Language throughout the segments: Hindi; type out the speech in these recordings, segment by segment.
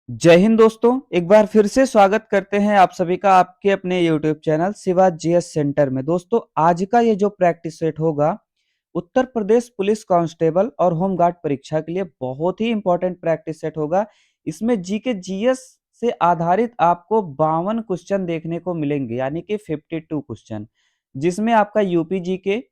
जय हिंद दोस्तों, एक बार फिर से स्वागत करते हैं आप सभी का आपके अपने YouTube channel Shiva GS centre में। दोस्तों, आज का ये जो प्रैक्टिस सेट होगा, उत्तर प्रदेश पुलिस कांस्टेबल और होमगार्ड परीक्षा के लिए बहुत ही इंपॉर्टेंट प्रैक्टिस सेट होगा। इसमें जीके जीएस से आधारित आपको 52 क्वेश्चन देखने को मिलेंगे, यानी कि 52 क्वेश्चन, जिसमें आपका यूपी जीके,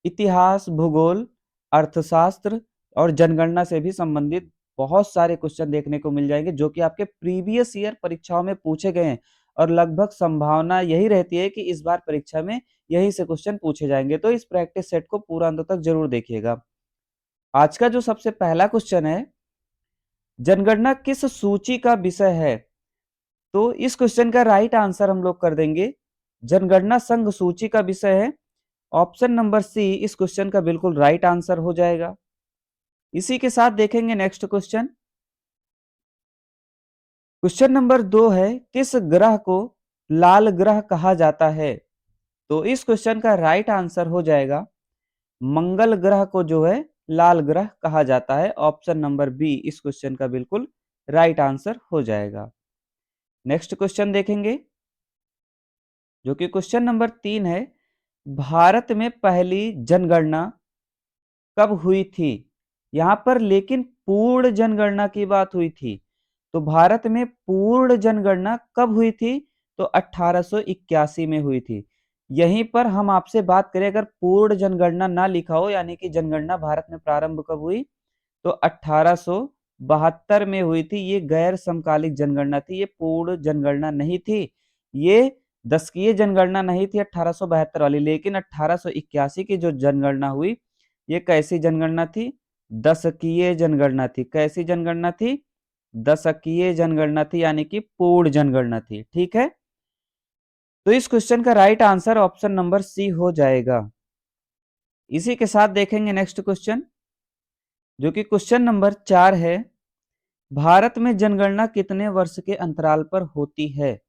इतिहास, भूगोल, अर्थशास्त्र और जनगणना से भी संबंधित बहुत सारे क्वेश्चन देखने को मिल जाएंगे, जो कि आपके प्रीवियस ईयर परीक्षाओं में पूछे गए हैं। और लगभग संभावना यही रहती है कि इस बार परीक्षा में यही से क्वेश्चन पूछे जाएंगे। तो इस प्रैक्टिस सेट को पूरा अंत तक जरूर देखिएगा। आज का जो सबसे पहला क्वेश्चन है, जनगणना किस सूची का विषय है? तो इस क्वेश्चन का राइट आंसर हम लोग कर देंगे, जनगणना संघ सूची का विषय है। ऑप्शन नंबर सी इस क्वेश्चन का बिल्कुल राइट आंसर हो जाएगा। इसी के साथ देखेंगे नेक्स्ट क्वेश्चन। क्वेश्चन नंबर 2 है, किस ग्रह को लाल ग्रह कहा जाता है? तो इस क्वेश्चन का राइट आंसर हो जाएगा, मंगल ग्रह को जो है लाल ग्रह कहा जाता है। ऑप्शन नंबर बी इस क्वेश्चन का बिल्कुल राइट आंसर हो जाएगा। नेक्स्ट क्वेश्चन देखेंगे, जो कि क्वेश्चन नंबर 3 है, भारत में पहली जनगणना कब हुई थी? यहां पर लेकिन पूर्ण जनगणना की बात हुई थी। तो भारत में पूर्ण जनगणना कब हुई थी? तो 1881 में हुई थी। यहीं पर हम आपसे बात करें, अगर पूर्ण जनगणना ना लिखा हो, यानी कि जनगणना भारत में प्रारंभ कब हुई, तो 1872 में हुई थी। ये गैर समकालिक जनगणना थी, ये पूर्ण जनगणना नहीं थी। ये दशकीय जनगणना नहीं थी 1872 वाली, लेकिन 1881 की जो जनगणना हुई, ये कैसी जनगणना थी? दशकीय जनगणना थी। कैसी जनगणना थी? दशकीय जनगणना थी, यानी कि पूर्ण जनगणना थी। ठीक है, तो इस क्वेश्चन का right answer option number C हो जाएगा। इसी के साथ देखेंगे नेक्स्ट क्वेश्चन, जो कि क्वेश्चन नंबर 4 है, भारत में जनगणना कितने वर्ष के अंतराल पर होती है?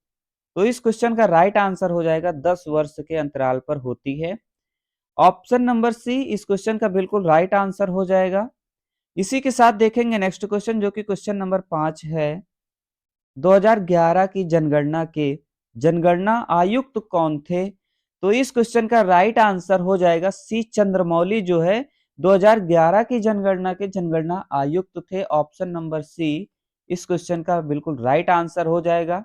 तो इस क्वेश्चन का राइट आंसर हो जाएगा, 10 वर्ष के अंतराल पर होती है। ऑप्शन नंबर सी इस क्वेश्चन का बिल्कुल राइट आंसर हो जाएगा। इसी के साथ देखेंगे नेक्स्ट क्वेश्चन, जो कि क्वेश्चन नंबर 5 है, 2011 की जनगणना के जनगणना आयुक्त कौन थे? तो इस क्वेश्चन का राइट आंसर हो जाएगा सी चंद्रमौली, जो है 2011 की जनगणना के जनगणना आयुक्त थे। ऑप्शन नंबर सी इस क्वेश्चन का बिल्कुल राइट आंसर हो जाएगा।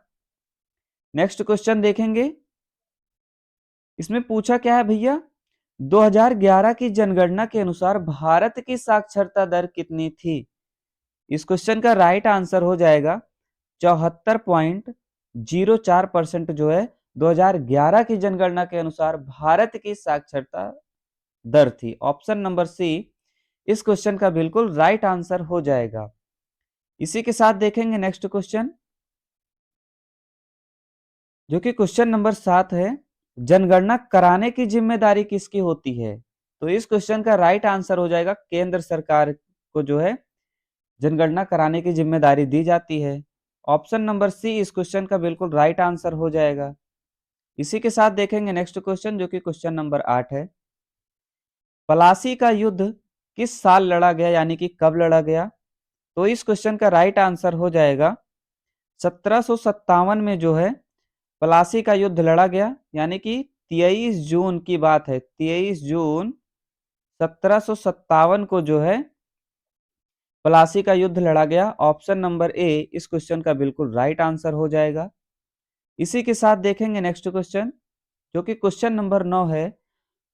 नेक्स्ट क्वेश्चन देखेंगे, इसमें पूछा क्या है भैया, 2011 की जनगणना के अनुसार भारत की साक्षरता दर कितनी थी? इस क्वेश्चन का राइट आंसर हो जाएगा 74.04% जो है 2011 की जनगणना के अनुसार भारत की साक्षरता दर थी। ऑप्शन नंबर सी इस क्वेश्चन का बिल्कुल राइट आंसर हो जाएगा। इसी के साथ देखेंगे नेक्स्ट क्वेश्चन, जो कि क्वेश्चन नंबर 7 है, जनगणना कराने की जिम्मेदारी किसकी होती है? तो इस क्वेश्चन का राइट आंसर हो जाएगा, केंद्र सरकार को जो है जनगणना कराने की जिम्मेदारी दी जाती है। ऑप्शन नंबर सी इस क्वेश्चन का बिल्कुल राइट आंसर हो जाएगा। इसी के साथ देखेंगे नेक्स्ट क्वेश्चन, जो कि क्वेश्चन नंबर 8 है, पलासी का युद्ध किस साल लड़ा गया, यानी कि कब लड़ा गया? तो इस क्वेश्चन का राइट आंसर हो जाएगा, 1757 में जो है पलासी का युद्ध लड़ा गया, यानी कि 23 जून की बात है। 23 जून 1757 को जो है पलासी का युद्ध लड़ा गया। ऑप्शन नंबर ए इस क्वेश्चन का बिल्कुल राइट आंसर हो जाएगा। इसी के साथ देखेंगे नेक्स्ट क्वेश्चन, जो कि क्वेश्चन नंबर 9 है,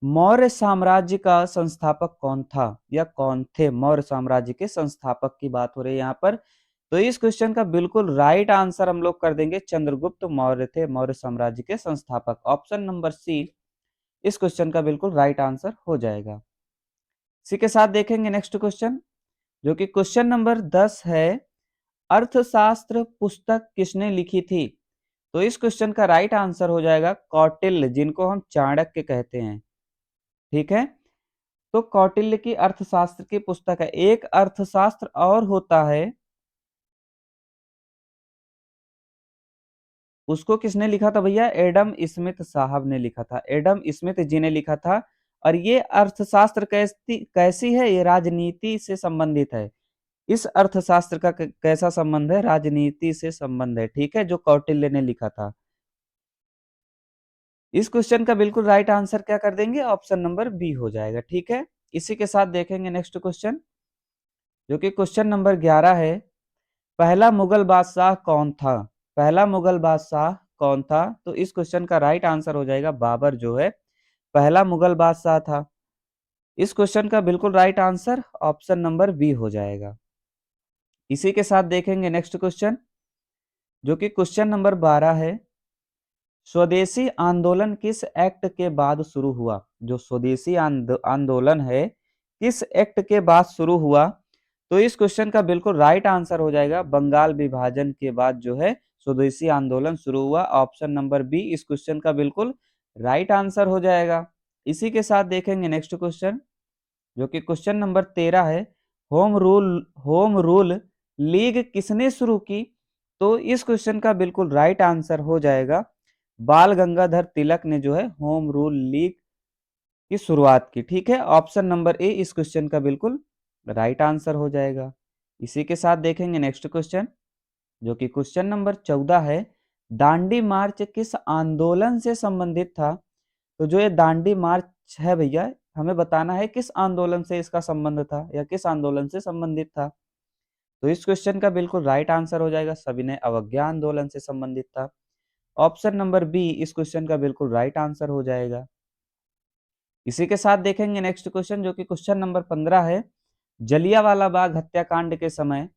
मौर्य साम्राज्य का संस्थापक कौन था या कौन थे? मौर्य साम्राज्य के संस्थापक की बात हो रही है यहाँ पर। तो इस क्वेश्चन का बिल्कुल राइट आंसर हम लोग कर देंगे, चंद्रगुप्त मौर्य थे मौर्य साम्राज्य के संस्थापक। ऑप्शन नंबर सी इस क्वेश्चन का बिल्कुल राइट आंसर हो जाएगा। इसी के साथ देखेंगे नेक्स्ट क्वेश्चन, जो कि क्वेश्चन नंबर 10 है, अर्थशास्त्र पुस्तक किसने लिखी थी? तो इस क्वेश्चन का राइट आंसर हो जाएगा कौटिल्य, जिनको हम चाणक्य कहते हैं। ठीक है, तो कौटिल्य की अर्थशास्त्र की पुस्तक है। एक अर्थशास्त्र और होता है, उसको किसने लिखा था भैया? एडम स्मिथ साहब ने लिखा था, एडम स्मिथ जी ने लिखा था। और ये अर्थशास्त्र कैसी कैसी है? ये राजनीति से संबंधित है। इस अर्थशास्त्र का कैसा संबंध है? राजनीति से संबंध है, ठीक है, जो कौटिल्य ने लिखा था। इस क्वेश्चन का बिल्कुल राइट आंसर क्या कर देंगे? ऑप्शन नंबर बी हो जाएगा, ठीक है। इसी के साथ देखेंगे नेक्स्ट क्वेश्चन, जो कि क्वेश्चन नंबर 11 है। पहला मुगल बादशाह कौन था? पहला मुगल बादशाह कौन था? तो इस क्वेश्चन का राइट आंसर हो जाएगा बाबर जो है पहला मुगल बादशाह था। इस क्वेश्चन का बिल्कुल right answer option number B हो जाएगा। इसी के साथ देखेंगे नेक्स्ट क्वेश्चन, जो कि क्वेश्चन नंबर 12 है। स्वदेशी आंदोलन किस एक्ट के बाद शुरू हुआ? जो स्वदेशी आंदोलन है किस एक्ट के बाद शुरू हुआ? तो इस क्वेश्चन का बिल्कुल राइट आंसर हो जाएगा बंगाल विभाजन के बाद जो है स्वदेशी आंदोलन शुरू हुआ। ऑप्शन नंबर बी इस क्वेश्चन का बिल्कुल राइट आंसर हो जाएगा। इसी के साथ देखेंगे नेक्स्ट क्वेश्चन, जो कि क्वेश्चन नंबर 13 है। होम रूल लीग किसने शुरू की? तो इस क्वेश्चन का बिल्कुल राइट आंसर हो जाएगा बाल गंगाधर तिलक ने जो है होम रूल लीग की शुरुआत की, ठीक है। ऑप्शन नंबर ए इस क्वेश्चन का बिल्कुल राइट आंसर हो जाएगा। इसी के साथ देखेंगे नेक्स्ट क्वेश्चन, जो कि क्वेश्चन नंबर 14 है। दांडी मार्च किस आंदोलन से संबंधित था? तो जो ये दांडी मार्च है भैया, हमें बताना है किस आंदोलन से इसका संबंध था या किस आंदोलन से संबंधित था। तो इस क्वेश्चन का बिल्कुल राइट आंसर हो जाएगा सविनय अवज्ञा आंदोलन से संबंधित था। ऑप्शन नंबर बी इस क्वेश्चन का बिल्कुल राइट आंसर हो जाएगा। इसी के साथ देखेंगे नेक्स्ट क्वेश्चन, जो कि क्वेश्चन नंबर 15 है। जलियांवाला बाग हत्याकांड के समय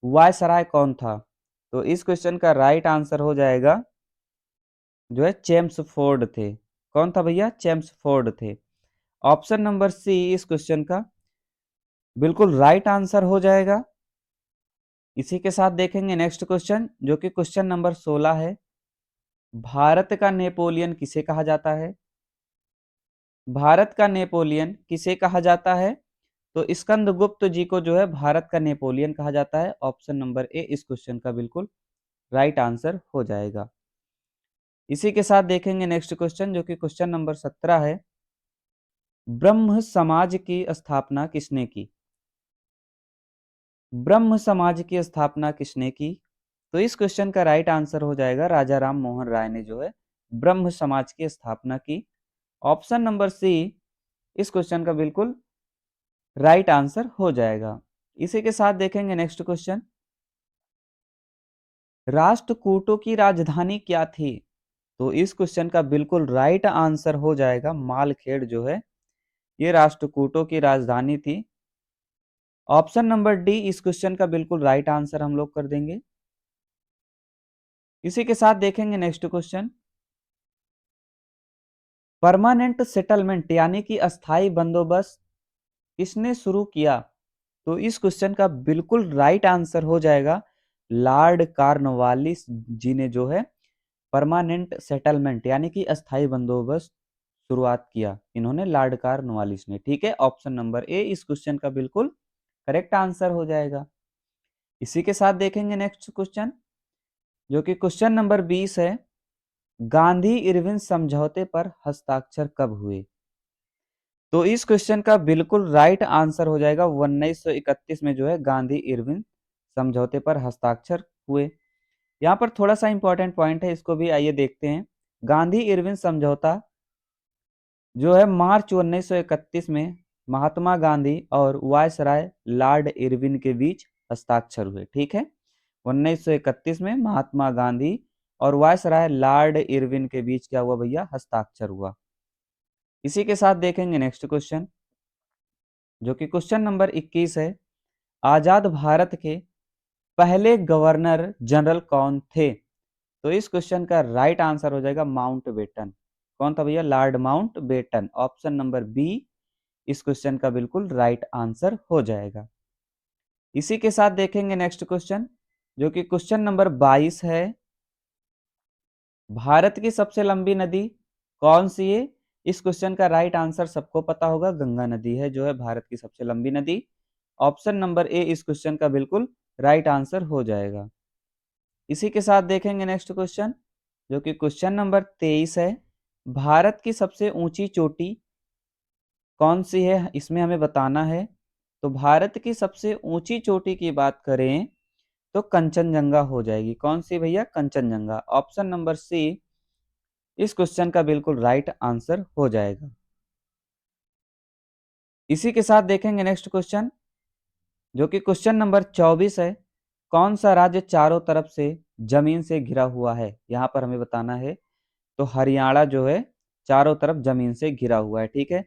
वायसराय कौन था? तो इस क्वेश्चन का राइट आंसर हो जाएगा जो है चेम्सफोर्ड थे। कौन था भैया? चेम्सफोर्ड थे। ऑप्शन नंबर सी इस क्वेश्चन का बिल्कुल राइट आंसर हो जाएगा। इसी के साथ देखेंगे नेक्स्ट क्वेश्चन, जो कि क्वेश्चन नंबर 16 है। भारत का नेपोलियन किसे कहा जाता है? भारत का नेपोलियन किसे कहा जाता है? तो स्कंदगुप्त जी को जो है भारत का नेपोलियन कहा जाता है। ऑप्शन नंबर ए इस क्वेश्चन का बिल्कुल राइट आंसर हो जाएगा। इसी के साथ देखेंगे नेक्स्ट क्वेश्चन, जो कि क्वेश्चन नंबर 17 है। ब्रह्म समाज की स्थापना किसने की? ब्रह्म समाज की स्थापना किसने की? तो इस क्वेश्चन का राइट आंसर हो जाएगा राजा राम मोहन राय ने जो है ब्रह्म समाज की स्थापना की। ऑप्शन नंबर सी इस क्वेश्चन का बिल्कुल राइट आंसर हो जाएगा। इसी के साथ देखेंगे नेक्स्ट क्वेश्चन, राष्ट्रकूटों की राजधानी क्या थी? तो इस क्वेश्चन का बिल्कुल राइट आंसर हो जाएगा मालखेड़ जो है ये राष्ट्रकूटों की राजधानी थी। ऑप्शन नंबर डी इस क्वेश्चन का बिल्कुल राइट आंसर हम लोग कर देंगे। इसी के साथ देखेंगे नेक्स्ट क्वेश्चन, परमानेंट सेटलमेंट यानी कि अस्थाई बंदोबस्त किसने शुरू किया? तो इस क्वेश्चन का बिल्कुल राइट आंसर हो जाएगा लॉर्ड कॉर्नवालिस जी ने जो है परमानेंट सेटलमेंट यानी कि अस्थाई बंदोबस्त शुरुआत किया, इन्होंने लॉर्ड कॉर्नवालिस ने, ठीक है। ऑप्शन नंबर ए इस क्वेश्चन का बिल्कुल करेक्ट आंसर हो जाएगा। इसी के साथ देखेंगे नेक्स्ट क्वेश्चन, जो कि क्वेश्चन नंबर 20 है। गांधी इरविन समझौते पर हस्ताक्षर कब हुए? तो इस क्वेश्चन का बिल्कुल राइट आंसर हो जाएगा 1931 में जो है गांधी इरविन समझौते पर हस्ताक्षर हुए। यहाँ पर थोड़ा सा इंपॉर्टेंट पॉइंट है, इसको भी आइए देखते हैं। गांधी इरविन समझौता जो है मार्च 1931 में महात्मा गांधी और वायसराय लॉर्ड इरविन के बीच हस्ताक्षर हुए, ठीक है। 1931 में महात्मा गांधी और वायसराय लॉर्ड इरविन के बीच क्या हुआ भैया? हस्ताक्षर हुआ। इसी के साथ देखेंगे नेक्स्ट क्वेश्चन, जो कि क्वेश्चन नंबर 21 है। आजाद भारत के पहले गवर्नर जनरल कौन थे? तो इस क्वेश्चन का राइट आंसर हो जाएगा माउंट बेटन। कौन था भैया? Lord Mountbatten. Option number B इस क्वेश्चन का बिल्कुल राइट आंसर हो जाएगा। इसी के साथ देखेंगे नेक्स्ट क्वेश्चन, जो कि क्वेश्चन नंबर 22 है। भारत की सबसे लंबी नदी कौन सी है? इस क्वेश्चन का राइट आंसर सबको पता होगा, गंगा नदी है जो है भारत की सबसे लंबी नदी। ऑप्शन नंबर ए इस क्वेश्चन का बिल्कुल राइट आंसर हो जाएगा। इसी के साथ देखेंगे नेक्स्ट क्वेश्चन, जो कि क्वेश्चन नंबर 23 है। भारत की सबसे ऊंची चोटी कौन सी है? इसमें हमें बताना है। तो भारत की सबसे ऊंची चोटी की बात करें तो कंचनजंगा हो जाएगी। कौन सी भैया? कंचनजंगा। ऑप्शन नंबर सी इस क्वेश्चन का बिल्कुल राइट आंसर हो जाएगा। इसी के साथ देखेंगे नेक्स्ट क्वेश्चन, जो कि क्वेश्चन नंबर 24 है। कौन सा राज्य चारों तरफ से जमीन से घिरा हुआ है? यहाँ पर हमें बताना है। तो हरियाणा जो है चारों तरफ जमीन से घिरा हुआ है। ठीक है,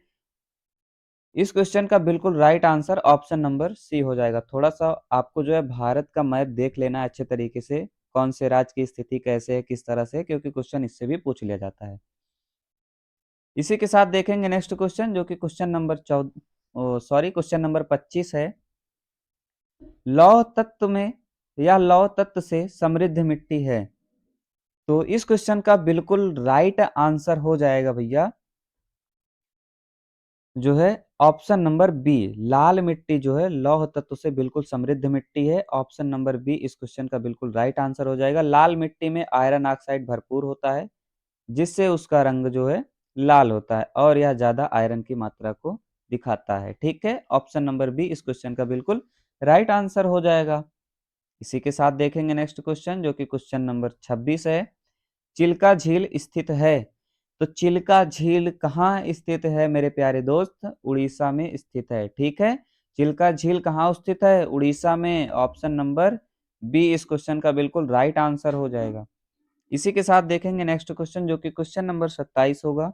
इस क्वेश्चन का बिल्कुल right answer option number C हो जाएगा। थोड़ा सा आपको जो है भारत का मैप देख लेना है अच्छे तरीके से, कौन से राज्य की स्थिति कैसे है, किस तरह से, क्योंकि क्वेश्चन इससे भी पूछ लिया जाता है। इसी के साथ देखेंगे नेक्स्ट क्वेश्चन, जो कि क्वेश्चन नंबर 25 है। लौह तत्व में या लौह तत्व से समृद्ध मिट्टी है। तो इस क्वेश्चन का बिल्कुल राइट आंसर हो जाएगा भैया, जो है ऑप्शन नंबर बी। लाल मिट्टी जो है लौह तत्व से बिल्कुल समृद्ध मिट्टी है। ऑप्शन नंबर बी इस क्वेश्चन का बिल्कुल राइट आंसर हो जाएगा। लाल मिट्टी में आयरन ऑक्साइड भरपूर होता है, जिससे उसका रंग जो है लाल होता है और यह ज्यादा आयरन की मात्रा को दिखाता है। ठीक है, ऑप्शन नंबर बी इस क्वेश्चन का बिल्कुल राइट आंसर हो जाएगा। इसी के साथ देखेंगे नेक्स्ट क्वेश्चन, जो कि क्वेश्चन नंबर 26 है। चिल्का झील स्थित है। तो चिल्का झील कहाँ स्थित है मेरे प्यारे दोस्त? उड़ीसा में स्थित है। ठीक है, चिल्का झील कहाँ स्थित है? उड़ीसा में। ऑप्शन नंबर बी इस क्वेश्चन का बिल्कुल राइट आंसर हो जाएगा। इसी के साथ देखेंगे नेक्स्ट क्वेश्चन, जो कि क्वेश्चन नंबर 27 होगा।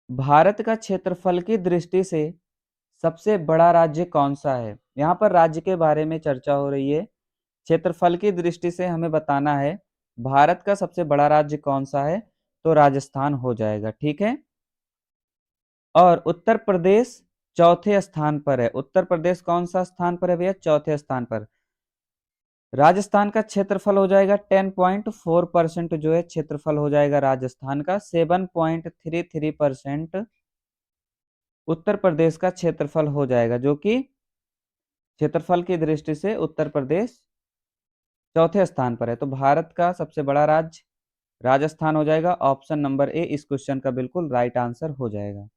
भारत का क्षेत्रफल की दृष्टि से सबसे बड़ा राज्य कौन सा है? यहाँ पर राज्य के बारे में चर्चा हो रही है। क्षेत्रफल की दृष्टि से हमें बताना है भारत का सबसे बड़ा राज्य कौन सा है। तो राजस्थान हो जाएगा। ठीक है, और उत्तर प्रदेश चौथे स्थान पर है। उत्तर प्रदेश कौन सा स्थान पर है भैया? चौथे स्थान पर। राजस्थान का क्षेत्रफल हो जाएगा 10.4% जो है क्षेत्रफल हो जाएगा राजस्थान का। 7.33% उत्तर प्रदेश का क्षेत्रफल हो जाएगा, जो कि क्षेत्रफल की दृष्टि से उत्तर प्रदेश चौथे स्थान पर है। तो भारत का सबसे बड़ा राज्य राजस्थान हो जाएगा। ऑप्शन नंबर ए इस क्वेश्चन का बिल्कुल राइट आंसर हो जाएगा।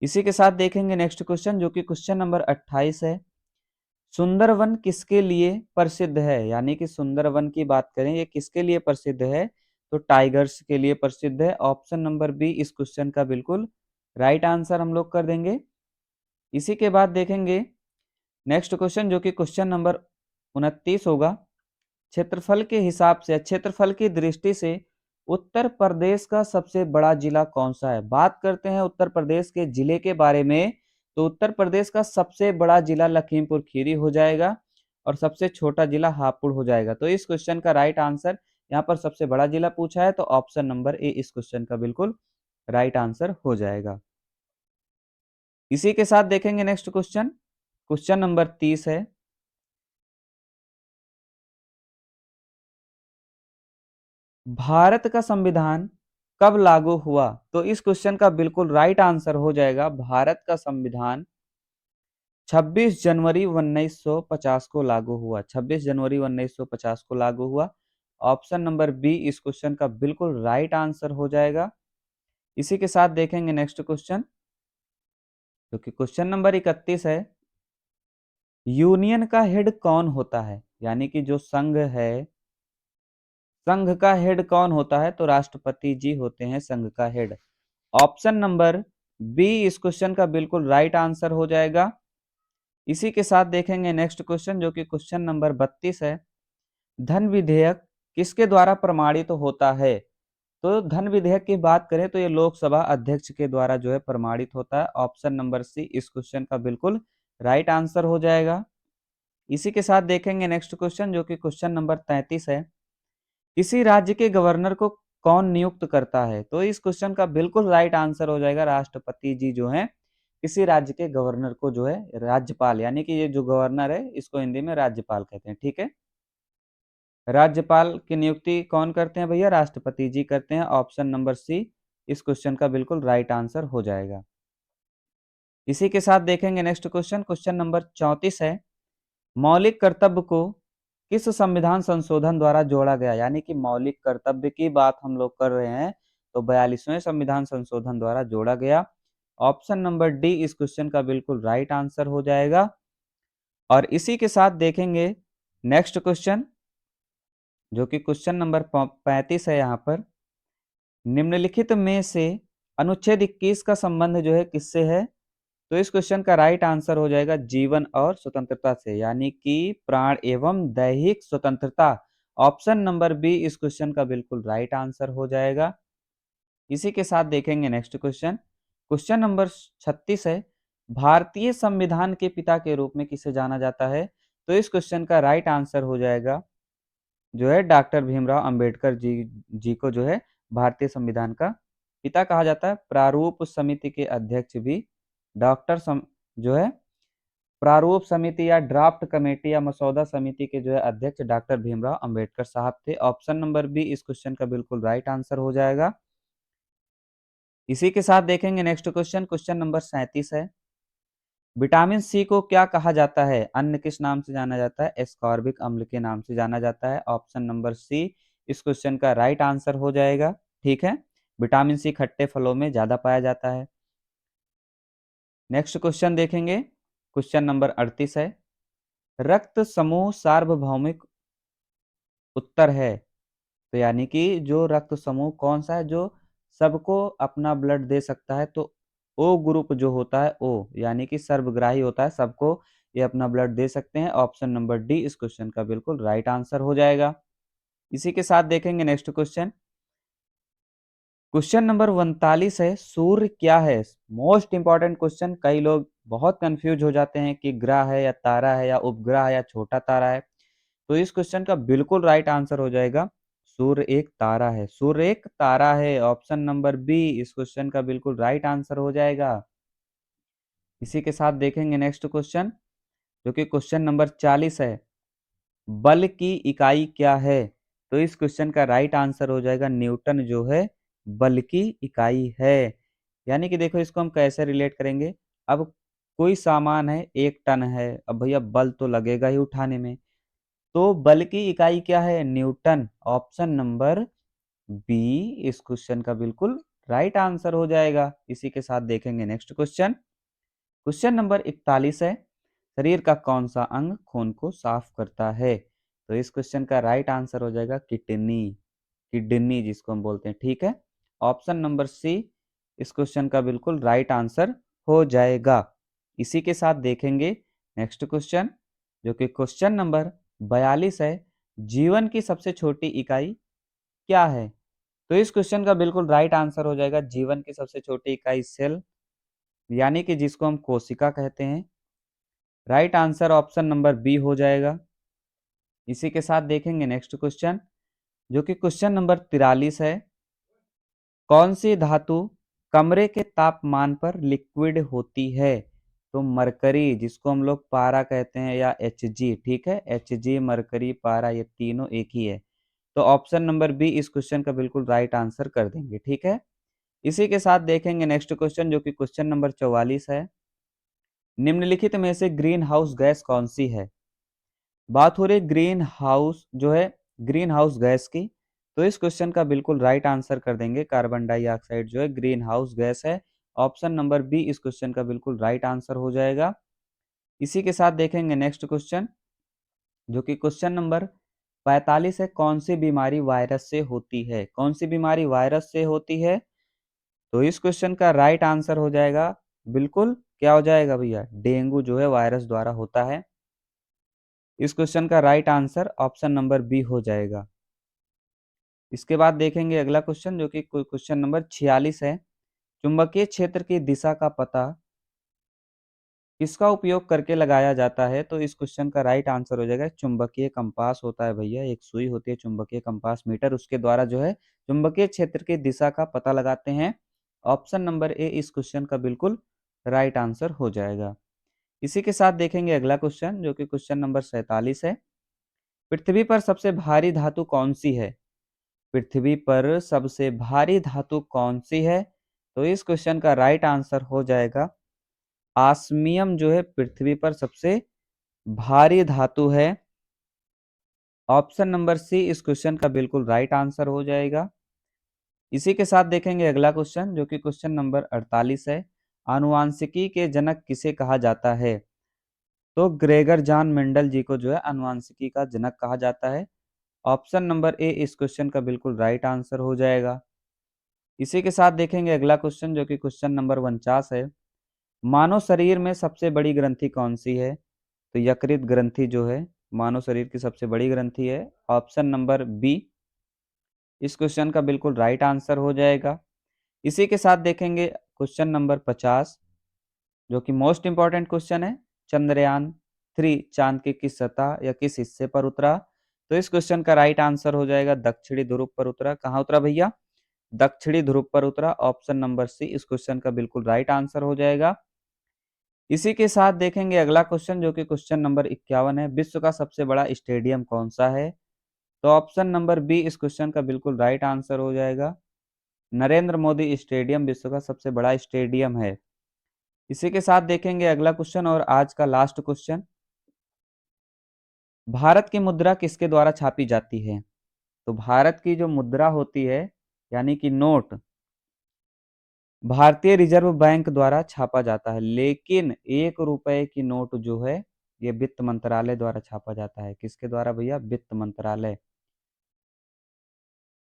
इसी के साथ देखेंगे नेक्स्ट क्वेश्चन, जो कि क्वेश्चन नंबर 28 है। सुंदरवन किसके लिए प्रसिद्ध है? यानी कि सुंदरवन की बात करें, ये किसके लिए प्रसिद्ध है? तो टाइगर्स के लिए प्रसिद्ध है। ऑप्शन नंबर बी इस क्वेश्चन का बिल्कुल राइट आंसर हम लोग कर देंगे। इसी के बाद देखेंगे नेक्स्ट क्वेश्चन, जो कि क्वेश्चन नंबर 29 होगा। क्षेत्रफल के हिसाब से, क्षेत्रफल की दृष्टि से उत्तर प्रदेश का सबसे बड़ा जिला कौन सा है? बात करते हैं उत्तर प्रदेश के जिले के बारे में। तो उत्तर प्रदेश का सबसे बड़ा जिला लखीमपुर खीरी हो जाएगा और सबसे छोटा जिला हापुड़ हो जाएगा। तो इस क्वेश्चन का राइट आंसर, यहाँ पर सबसे बड़ा जिला पूछा है तो ऑप्शन नंबर ए इस क्वेश्चन का बिल्कुल राइट आंसर हो जाएगा। इसी के साथ देखेंगे नेक्स्ट क्वेश्चन, क्वेश्चन नंबर 30 है। भारत का संविधान कब लागू हुआ? तो इस क्वेश्चन का बिल्कुल राइट आंसर हो जाएगा। भारत का संविधान 26 जनवरी 1950 को लागू हुआ। 26 जनवरी 1950 को लागू हुआ। ऑप्शन नंबर बी इस क्वेश्चन का बिल्कुल राइट आंसर हो जाएगा। इसी के साथ देखेंगे नेक्स्ट क्वेश्चन, जो कि क्वेश्चन नंबर 31 है। यूनियन का हेड कौन होता है? यानी कि जो संघ है, संघ का हेड कौन होता है? तो राष्ट्रपति जी होते हैं संघ का हेड। ऑप्शन नंबर बी इस क्वेश्चन का बिल्कुल राइट आंसर हो जाएगा। इसी के साथ देखेंगे नेक्स्ट क्वेश्चन, जो कि क्वेश्चन नंबर 32 है। धन विधेयक किसके द्वारा प्रमाणित तो होता है? तो धन विधेयक की बात करें तो ये लोकसभा अध्यक्ष के द्वारा जो है प्रमाणित होता है। ऑप्शन नंबर सी इस क्वेश्चन का बिल्कुल राइट आंसर हो जाएगा। इसी के साथ देखेंगे नेक्स्ट क्वेश्चन, जो कि क्वेश्चन नंबर 33 है। किसी राज्य के गवर्नर को कौन नियुक्त करता है? तो इस क्वेश्चन का बिल्कुल राइट आंसर हो जाएगा। राष्ट्रपति जी जो है किसी राज्य के गवर्नर को जो है राज्यपाल, यानी कि ये जो गवर्नर है इसको हिंदी में राज्यपाल कहते हैं। ठीक है, राज्यपाल की नियुक्ति कौन करते हैं भैया? राष्ट्रपति जी करते हैं। ऑप्शन नंबर सी इस क्वेश्चन का बिल्कुल राइट आंसर हो जाएगा। इसी के साथ देखेंगे नेक्स्ट क्वेश्चन, क्वेश्चन नंबर 34 है। मौलिक कर्तव्य को किस संविधान संशोधन द्वारा जोड़ा गया? यानी कि मौलिक कर्तव्य की बात हम लोग कर रहे हैं तो 42वें संविधान संशोधन द्वारा जोड़ा गया। ऑप्शन नंबर डी इस क्वेश्चन का बिल्कुल राइट आंसर हो जाएगा। और इसी के साथ देखेंगे नेक्स्ट क्वेश्चन, जो कि क्वेश्चन नंबर 35 है यहाँ पर। निम्नलिखित में से अनुच्छेद 21 का संबंध जो है किससे है? तो इस क्वेश्चन का राइट आंसर हो जाएगा जीवन और स्वतंत्रता से, यानी कि प्राण एवं दैहिक स्वतंत्रता। ऑप्शन नंबर बी इस क्वेश्चन का बिल्कुल राइट आंसर हो जाएगा। इसी के साथ देखेंगे नेक्स्ट क्वेश्चन, क्वेश्चन नंबर 36 है। भारतीय संविधान के पिता के रूप में किसे जाना जाता है? तो इस क्वेश्चन का राइट आंसर हो जाएगा जो है डॉक्टर भीमराव अंबेडकर जी को जो है भारतीय संविधान का पिता कहा जाता है। प्रारूप समिति के अध्यक्ष भी जो है प्रारूप समिति या ड्राफ्ट कमेटी या मसौदा समिति के जो है अध्यक्ष डॉक्टर भीमराव अंबेडकर साहब थे। ऑप्शन नंबर बी इस क्वेश्चन का बिल्कुल राइट आंसर हो जाएगा। इसी के साथ देखेंगे नेक्स्ट क्वेश्चन, क्वेश्चन नंबर 37 है। विटामिन सी को क्या कहा जाता है? अन्य किस नाम से जाना जाता है? एस्कॉर्बिक अम्ल के नाम से जाना जाता है। ऑप्शन नंबर सी इस क्वेश्चन का राइट आंसर हो जाएगा। ठीक है, विटामिन सी खट्टे फलों में ज्यादा पाया जाता है। नेक्स्ट क्वेश्चन देखेंगे, क्वेश्चन नंबर 38 है। रक्त समूह सार्वभौमिक उत्तर है, तो यानी कि जो रक्त समूह कौन सा है जो सबको अपना ब्लड दे सकता है? तो ओ ग्रुप जो होता है, ओ यानी कि सर्वग्राही होता है, सबको ये अपना ब्लड दे सकते हैं। ऑप्शन नंबर डी इस क्वेश्चन का बिल्कुल राइट आंसर हो जाएगा। इसी के साथ देखेंगे नेक्स्ट क्वेश्चन, क्वेश्चन नंबर 39 है। सूर्य क्या है? मोस्ट इंपॉर्टेंट क्वेश्चन, कई लोग बहुत कंफ्यूज हो जाते हैं कि ग्रह है या तारा है या उपग्रह है या छोटा तारा है। तो इस क्वेश्चन का बिल्कुल राइट आंसर हो जाएगा सूर्य एक तारा है। सूर्य एक तारा है, ऑप्शन नंबर बी इस क्वेश्चन का बिल्कुल राइट आंसर हो जाएगा। इसी के साथ देखेंगे नेक्स्ट क्वेश्चन, जो कि क्वेश्चन नंबर 40 है। बल की इकाई क्या है? तो इस क्वेश्चन का राइट आंसर हो जाएगा न्यूटन जो है बल की इकाई है। यानी कि देखो इसको हम कैसे रिलेट करेंगे। अब कोई सामान है 1 टन है, अब भैया बल तो लगेगा ही उठाने में, तो बल की इकाई क्या है? न्यूटन। ऑप्शन नंबर बी इस क्वेश्चन का बिल्कुल राइट आंसर हो जाएगा। इसी के साथ देखेंगे नेक्स्ट क्वेश्चन, क्वेश्चन नंबर 41 है। शरीर का कौन सा अंग खून को साफ करता है? तो इस क्वेश्चन का राइट आंसर हो जाएगा किडनी, किडनी जिसको हम बोलते हैं। ठीक है, ऑप्शन नंबर सी इस क्वेश्चन का बिल्कुल राइट आंसर हो जाएगा। इसी के साथ देखेंगे नेक्स्ट क्वेश्चन, जो कि क्वेश्चन नंबर 42 है। जीवन की सबसे छोटी इकाई क्या है? तो इस क्वेश्चन का बिल्कुल राइट आंसर हो जाएगा जीवन की सबसे छोटी इकाई सेल, यानी कि जिसको हम कोशिका कहते हैं। Right answer option number B हो जाएगा। इसी के साथ देखेंगे नेक्स्ट क्वेश्चन, जो कि क्वेश्चन नंबर 43 है। कौन सी धातु कमरे के तापमान पर लिक्विड होती है? तो मरकरी जिसको हम लोग पारा कहते हैं या Hg, ठीक है, Hg मरकरी पारा ये तीनों एक ही है। तो ऑप्शन नंबर बी इस क्वेश्चन का बिल्कुल राइट आंसर कर देंगे। ठीक है, इसी के साथ देखेंगे नेक्स्ट क्वेश्चन, जो कि क्वेश्चन नंबर 44 है। निम्नलिखित में से ग्रीन हाउस गैस कौन सी है? बात हो रही ग्रीन हाउस जो है ग्रीन हाउस गैस की, तो इस क्वेश्चन का बिल्कुल राइट आंसर कर देंगे कार्बन डाइऑक्साइड जो है ग्रीन हाउस गैस है। ऑप्शन नंबर बी इस क्वेश्चन का बिल्कुल राइट आंसर हो जाएगा। इसी के साथ देखेंगे नेक्स्ट क्वेश्चन, जो कि क्वेश्चन नंबर 45 है। कौन सी बीमारी वायरस से होती है? कौन सी बीमारी वायरस से होती है? तो इस क्वेश्चन का राइट आंसर हो जाएगा बिल्कुल क्या हो जाएगा भैया? डेंगू जो है वायरस द्वारा होता है। इस क्वेश्चन का right answer option number B हो जाएगा। इसके बाद देखेंगे अगला क्वेश्चन, जो कि क्वेश्चन नंबर 46 है। चुंबकीय क्षेत्र की दिशा का पता किसका उपयोग करके लगाया जाता है? तो इस क्वेश्चन का राइट आंसर हो जाएगा चुंबकीय कंपास होता है भैया, एक सुई होती है चुंबकीय कंपास मीटर, उसके द्वारा जो है चुंबकीय क्षेत्र की दिशा का पता लगाते हैं। ऑप्शन नंबर ए इस क्वेश्चन का बिल्कुल राइट आंसर हो जाएगा। इसी के साथ देखेंगे अगला क्वेश्चन, जो कि क्वेश्चन नंबर 47 है। पृथ्वी पर सबसे भारी धातु कौन सी है? पृथ्वी पर सबसे भारी धातु कौन सी है? तो इस क्वेश्चन का राइट आंसर हो जाएगा ऑस्मियम जो है पृथ्वी पर सबसे भारी धातु है। ऑप्शन नंबर सी इस क्वेश्चन का बिल्कुल राइट आंसर हो जाएगा। इसी के साथ देखेंगे अगला क्वेश्चन, जो कि क्वेश्चन नंबर 48 है। आनुवांशिकी के जनक किसे कहा जाता है? तो ग्रेगर जॉन मेंडल जी को जो है आनुवांशिकी का जनक कहा जाता है। ऑप्शन नंबर ए इस क्वेश्चन का बिल्कुल राइट आंसर हो जाएगा। इसी के साथ देखेंगे अगला क्वेश्चन, जो कि क्वेश्चन नंबर 49 है। मानव शरीर में सबसे बड़ी ग्रंथि कौन सी है? तो यकृत ग्रंथि जो है मानव शरीर की सबसे बड़ी ग्रंथि है। ऑप्शन नंबर बी इस क्वेश्चन का बिल्कुल राइट आंसर हो जाएगा। इसी के साथ देखेंगे क्वेश्चन नंबर 50, जो कि मोस्ट इंपॉर्टेंट क्वेश्चन है। चंद्रयान 3 चांद के किस सतह या किस हिस्से पर उतरा? तो इस क्वेश्चन का राइट आंसर हो जाएगा दक्षिणी ध्रुव पर उतरा। कहाँ उतरा भैया? दक्षिणी ध्रुव पर उतरा। ऑप्शन नंबर सी इस क्वेश्चन का बिल्कुल राइट आंसर हो जाएगा। इसी के साथ देखेंगे अगला क्वेश्चन, जो कि क्वेश्चन नंबर 51 है। विश्व का सबसे बड़ा स्टेडियम कौन सा है? तो ऑप्शन नंबर बी इस क्वेश्चन का बिल्कुल राइट आंसर हो जाएगा। नरेंद्र मोदी स्टेडियम विश्व का सबसे बड़ा स्टेडियम है। इसी के साथ देखेंगे अगला क्वेश्चन और आज का लास्ट क्वेश्चन। भारत की मुद्रा किसके द्वारा छापी जाती है? तो भारत की जो मुद्रा होती है यानी कि नोट, भारतीय रिजर्व बैंक द्वारा छापा जाता है, लेकिन 1 रुपए की नोट जो है ये वित्त मंत्रालय द्वारा छापा जाता है। किसके द्वारा भैया? वित्त मंत्रालय।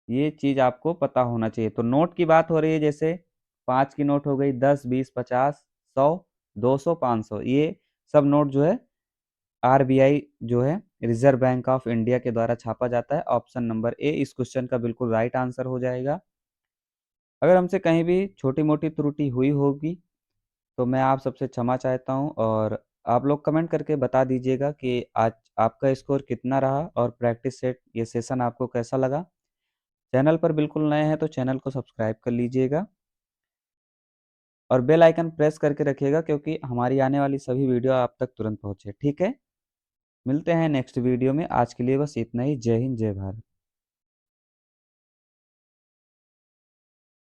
ये चीज आपको पता होना चाहिए। तो नोट की बात हो रही है, जैसे 5 की नोट हो गई, 10, 20, 50, 100, 200, 500, ये सब नोट जो है आरबीआई जो है रिजर्व बैंक ऑफ इंडिया के द्वारा छापा जाता है। ऑप्शन नंबर ए इस क्वेश्चन का बिल्कुल राइट आंसर हो जाएगा। अगर हमसे कहीं भी छोटी मोटी त्रुटि हुई होगी तो मैं आप सबसे क्षमा चाहता हूँ, और आप लोग कमेंट करके बता दीजिएगा कि आज आपका स्कोर कितना रहा और प्रैक्टिस सेट ये सेशन आपको कैसा लगा। चैनल पर बिल्कुल नए हैं तो चैनल को सब्सक्राइब कर लीजिएगा और बेल आइकन प्रेस करके रखिएगा, क्योंकि हमारी आने वाली सभी वीडियो आप तक तुरंत पहुंचे। ठीक है, मिलते हैं नेक्स्ट वीडियो में। आज के लिए बस इतना ही। जय हिंद, जय भारत।